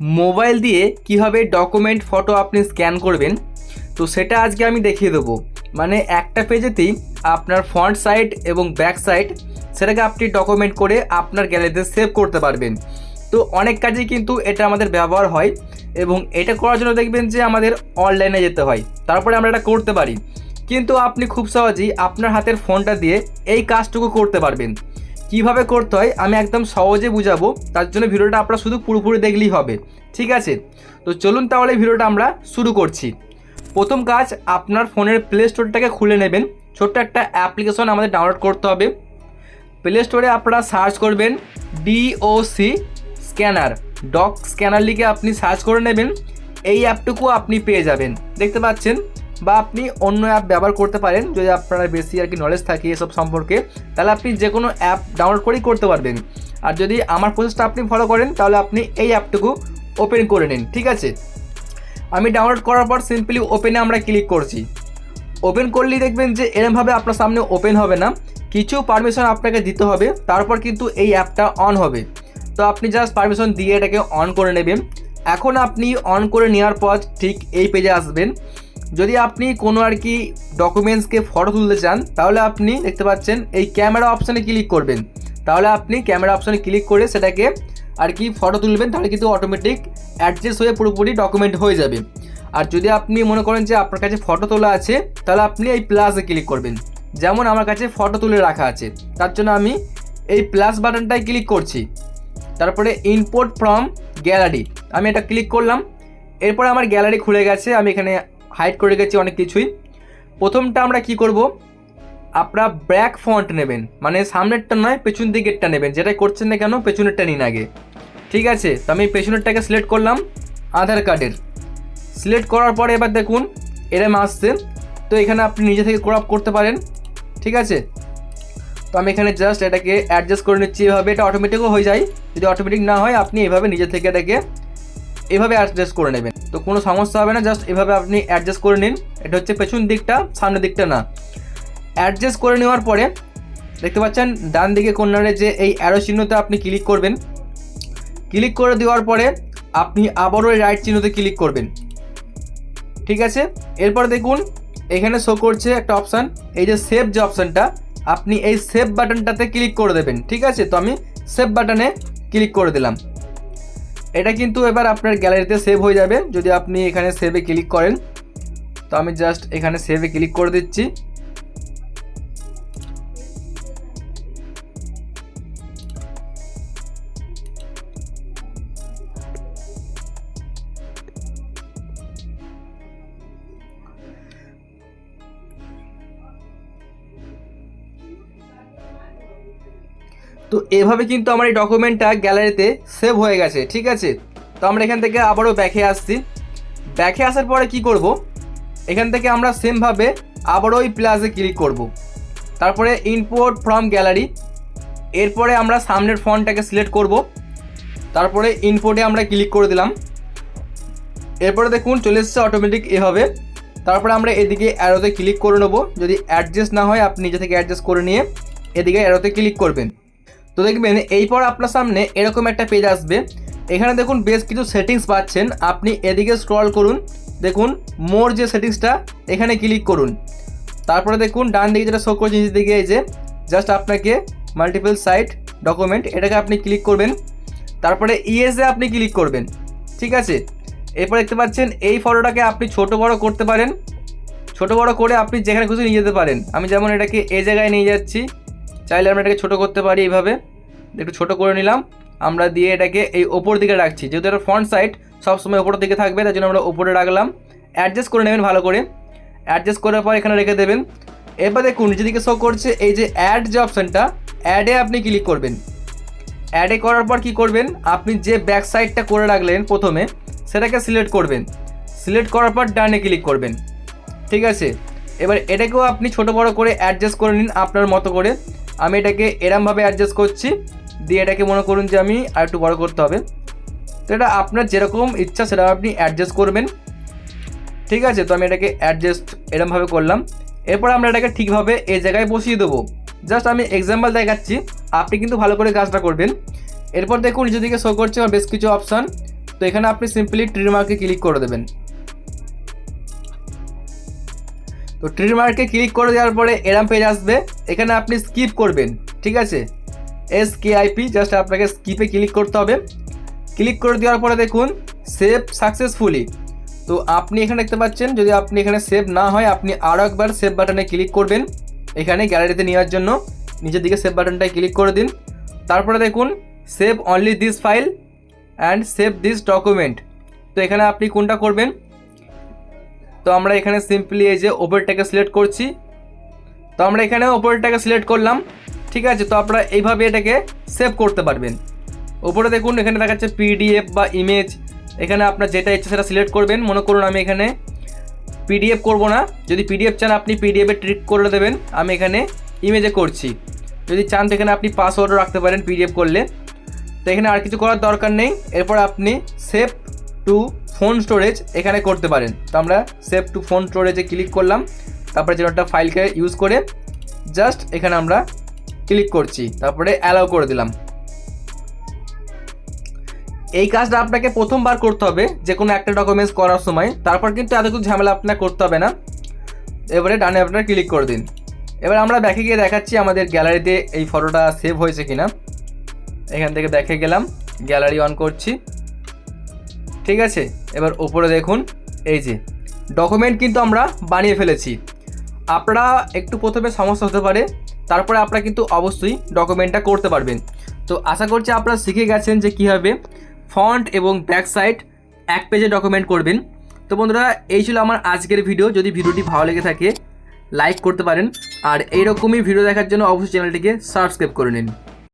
Mobile দিয়ে কিভাবে document photo আপনি স্ক্যান করবেন, তো সেটা আজকে আমি দেখিয়ে দেবো। মানে একটা পেজেতেই আপনার ফ্রন্ট সাইড এবং ব্যাক সাইড সেটাকে আপনি ডকুমেন্ট করে আপনার গ্যালারিতে সেভ করতে পারবেন। তো অনেক কাজেই কিন্তু এটা আমাদের ব্যবহার হয় এবং এটা করার জন্য দেখবেন যে আমাদের অনলাইনে যেতে হয়, তারপরে আমরা এটা করতে পারি। কিন্তু আপনি খুব সহজেই আপনার হাতের ফোনটা দিয়ে এই কাজটুকু করতে পারবেন। কিভাবে করতে হয় আমি একদম সহজে বুঝাবো, তার জন্য ভিডিওটা আপনারা শুধু পুরোপুরি দেখলেই হবে, ঠিক আছে? তো চলুন তাহলে ভিডিওটা আমরা শুরু করছি। প্রথম কাজ, আপনার ফোনের প্লে স্টোরটাকে খুলে নেবেন। ছোট্ট একটা অ্যাপ্লিকেশন আমাদের ডাউনলোড করতে হবে। প্লে স্টোরে আপনারা সার্চ করবেন DOC স্ক্যানার, ডক স্ক্যানার লিখে আপনি সার্চ করে নেবেন। এই অ্যাপটুকু আপনি পেয়ে যাবেন, দেখতে পাচ্ছেন। বা আপনি অন্য অ্যাপ ব্যবহার করতে পারেন যদি আপনার বেশি নলেজ থাকে এসব সম্পর্কে, তাহলে আপনি যে কোনো অ্যাপ ডাউনলোড করেই করতে পারবেন। আর যদি আমার প্রসেসটা আপনি ফলো করেন তাহলে আপনি এই অ্যাপটুকু ওপেন করে নিন, ঠিক আছে? আমি ডাউনলোড করার পর সিম্পলি ওপেনে আমরা ক্লিক করছি। ওপেন করলেই দেখবেন যে এরমভাবে আপনার সামনে ওপেন হবে না, কিছু পারমিশন আপনাকে দিতে হবে, তারপর কিন্তু এই অ্যাপটা অন হবে। তো আপনি জাস্ট পারমিশন দিয়ে এটাকে অন করে নেবেন। এখন আপনি অন করে নেওয়ার পর ঠিক এই পেজে আসবেন। যদি আপনি কোনো ডকুমেন্টসকে ফটো তুলতে চান তাহলে আপনি দেখতে পাচ্ছেন এই ক্যামেরা অপশানে ক্লিক করবেন। তাহলে আপনি ক্যামেরা অপশানে ক্লিক করে সেটাকে ফটো তুলবেন, তাহলে কিন্তু অটোমেটিক অ্যাডজাস্ট হয়ে পুরোপুরি ডকুমেন্ট হয়ে যাবে। আর যদি আপনি মনে করেন যে আপনার কাছে ফটো তোলা আছে তাহলে আপনি এই প্লাসে ক্লিক করবেন। যেমন আমার কাছে ফটো তুলে রাখা আছে, তার জন্য আমি এই প্লাস বাটনটায় ক্লিক করছি। তারপরে ইম্পোর্ট ফ্রম গ্যালারি আমি এটা ক্লিক করলাম। এরপরে আমার গ্যালারি খুলে গেছে, আমি এখানে হাইড করে রেখেছি অনেক কিছুই। প্রথমটা আমরা কি করব, আপনারা ব্যাক ফ্রন্ট নেবেন, মানে সামনেরটা নয় পেছন দিকেরটা নেবেন। যেটাই করছেন না কেন পেছনেরটা নিন আগে, ঠিক আছে? তো আমি পেছনেরটাকে সিলেক্ট করলাম আধার কার্ডের। সিলেক্ট করার পরে এবার দেখুন এরম আসছে। তো এখানে আপনি নিজে থেকে ক্রপ করতে পারেন, ঠিক আছে? তো আমি এখানে জাস্ট এটাকে অ্যাডজাস্ট করে নিচ্ছি এভাবে, এটা অটোমেটিকও হয়ে যায়। যদি অটোমেটিক না হয় আপনি এভাবে নিজে থেকে এটাকে এভাবে অ্যাডজাস্ট করে নেবেন, তো কোনো সমস্যা হবে না। জাস্ট এভাবে আপনি অ্যাডজাস্ট করে নিন। এটা হচ্ছে পেছন দিকটা, সামনের দিকটা না। অ্যাডজাস্ট করে নেওয়ার পরে দেখতে পাচ্ছেন ডান দিকে কর্নারে যে এই অ্যারো চিহ্নতে আপনি ক্লিক করবেন। ক্লিক করে দেওয়ার পরে আপনি আবারও এই রাইট চিহ্নতে ক্লিক করবেন, ঠিক আছে? এরপর দেখুন এখানে শো করছে একটা অপশান, এই যে সেভ যে অপশানটা, আপনি এই সেভ বাটনটাতে ক্লিক করে দেবেন, ঠিক আছে? তো আমি সেভ বাটনে ক্লিক করে দিলাম। এটা কিন্তু এবার আপনার গ্যালারিতে সেভ হয়ে যাবে যদি আপনি এখানে সেভে ক্লিক করেন। তো আমি জাস্ট এখানে সেভে ক্লিক করে দিচ্ছি। তো এভাবে কিন্তু আমার এই ডকুমেন্টটা গ্যালারিতে সেভ হয়ে গেছে, ঠিক আছে? তো আমরা এখান থেকে আবারও ব্যাকে আসছি। ব্যাকে আসার পরে কি করব, এখান থেকে আমরা সেমভাবে আবারও ওই প্লাসে ক্লিক করব। তারপরে ইম্পোর্ট ফ্রম গ্যালারি, এরপরে আমরা সামনের ফন্টটাকে সিলেক্ট করব। তারপরে ইম্পোর্টে আমরা ক্লিক করে দিলাম। এরপরে দেখুন চলে এসছে অটোমেটিক এভাবে। তারপরে আমরা এদিকে অ্যারোতে ক্লিক করে নেব। যদি অ্যাডজাস্ট না হয় আপনি নিজে থেকে অ্যাডজাস্ট করে নিয়ে এদিকে অ্যারোতে ক্লিক করবেন। তো দেখবেন এইপর আপনার সামনে এরকম একটা পেজ আসবে। এখানে দেখুন বেশ কিছু সেটিংস পাচ্ছেন, আপনি এদিকে স্ক্রল করুন, দেখুন মোর যে সেটিংসটা এখানে ক্লিক করুন। তারপরে দেখুন ডান দিকে যেটা শো করছে নিচের দিকে, এই যে জাস্ট আপনাকে মাল্টিপল সাইট ডকুমেন্ট, এটাকে আপনি ক্লিক করবেন। তারপরে ইএসএ আপনি ক্লিক করবেন, ঠিক আছে? এরপর দেখতে পাচ্ছেন এই ফটোটাকে আপনি ছোট বড় করতে পারেন। ছোট বড় করে আপনি যেখানে খুশি নিয়ে যেতে পারেন। আমি যেমন এটাকে এই জায়গায় নিয়ে যাচ্ছি, চাইলে আমরা এটাকে ছোটো করতে পারি। এইভাবে একটু ছোটো করে নিলাম আমরা, দিয়ে এটাকে এই ওপর দিকে রাখছি, যেহেতু এটা ফ্রন্ট সাইড সবসময় ওপরের দিকে থাকবে, তার জন্য আমরা ওপরে রাখলাম। অ্যাডজাস্ট করে নেবেন ভালো করে। অ্যাডজাস্ট করার পর এখানে রেখে দেবেন। এরপর দেখুন নিচের দিকে শো করছে এই যে অ্যাড যে অপশানটা, অ্যাডে আপনি ক্লিক করবেন। অ্যাডে করার পর কি করবেন, আপনি যে ব্যাক সাইডটা করে রাখলেন প্রথমে সেটাকে সিলেক্ট করবেন। সিলেক্ট করার পর ডানে ক্লিক করবেন, ঠিক আছে? এবার এটাকেও আপনি ছোটো বড়ো করে অ্যাডজাস্ট করে নিন আপনার মতো করে। আমি এটাকে এরমভাবে অ্যাডজাস্ট করছি, দিয়ে এটাকে মনে করুন যে আমি আর একটু বড়ো করতে হবে। তো এটা আপনার যেরকম ইচ্ছা সেটা আপনি অ্যাডজাস্ট করবেন, ঠিক আছে? তো আমি এটাকে অ্যাডজাস্ট এরমভাবে করলাম। এরপর আমরা এটাকে ঠিকভাবে এই জায়গায় বসিয়ে দেবো। জাস্ট আমি এক্সাম্পল দেখাচ্ছি, আপনি কিন্তু ভালো করে কাজটা করবেন। এরপর দেখুন নিচের দিকে শো করছে আমার বেশ কিছু অপশান। তো এখানে আপনি সিম্পলি ট্রিমার্কে ক্লিক করে দেবেন। তো ট্রিমার্কে ক্লিক করে দেওয়ার পরে এরম পেজ আসবে, এখানে আপনি স্কিপ করবেন, ঠিক আছে, SKIP, জাস্ট আপনাকে স্কিপে ক্লিক করতে হবে। ক্লিক করে দেওয়ার পরে দেখুন সেভ সাকসেসফুলি। তো আপনি এখানে দেখতে পাচ্ছেন, যদি আপনি এখানে সেভ না হয় আপনি আরও একবার সেভ বাটনে ক্লিক করবেন, এখানে গ্যালারিতে নেওয়ার জন্য নিচের দিকে সেভ বাটনটায় ক্লিক করে দিন। তারপরে দেখুন save only this file and save this document. তো এখানে আপনি কোনটা করবেন? তো আমরা এখানে সিম্পলি এই যে ওপরটাকে সিলেক্ট করছি। তো আমরা এখানে ওপরটাকে সিলেক্ট করলাম, ঠিক আছে। তো আপনারা এইভাবে এটাকে সেভ করতে পারবেন। ওপরে দেখুন এখানে দেখাচ্ছে PDF বা ইমেজ, এখানে আপনার যেটা ইচ্ছে সেটা সিলেক্ট করবেন। মনে করুন আমি এখানে PDF করব না, যদি PDF চান আপনি PDF-এ ট্রিক করে দেবেন, আমি এখানে ইমেজে করছি। যদি চান তো এখানে আপনি পাসওয়ার্ডও রাখতে পারেন PDF করলে। তো এখানে আর কিছু করার দরকার নেই। এরপর আপনি সেভ টু ফোন স্টোরেজ এখানে করতে পারেন। তো আমরা সেভ টু ফোন স্টোরেজে ক্লিক করলাম, তারপরে যেন একটা ফাইলকে ইউজ করে জাস্ট এখানে আমরা ক্লিক করছি, তারপরে অ্যালাউ করে দিলাম। এই কাজটা আপনাকে প্রথমবার করতে হবে যে কোনো একটা ডকুমেন্টস করার সময়, তারপর কিন্তু এত কিছু ঝামেলা আপনার করতে হবে না। এবারে ডানে আপনারা ক্লিক করে দিন। এবার আমরা ব্যাকে গিয়ে দেখাচ্ছি আমাদের গ্যালারিতে এই ফটোটা সেভ হয়েছে কিনা। এখান থেকে ব্যাকে গেলাম, গ্যালারি অন করছি, ঠিক আছে। এবার ওপরে দেখুন এই যে ডকুমেন্ট কিন্তু আমরা বানিয়ে ফেলেছি। আপনারা একটু প্রথমে সমস্যা হতে পারে, তারপরে আপনারা কিন্তু অবশ্যই ডকুমেন্টটা করতে পারবেন। তো আশা করছি আপনারা শিখে গেছেন যে কীভাবে ফন্ট এবং ব্যাক সাইড এক পেজে ডকুমেন্ট করবেন। তো বন্ধুরা এই ছিল আমার আজকের ভিডিও। যদি ভিডিওটি ভালো লেগে থাকে লাইক করতে পারেন, আর এইরকমই ভিডিও দেখার জন্য অবশ্যই চ্যানেলটিকে সাবস্ক্রাইব করে নিন।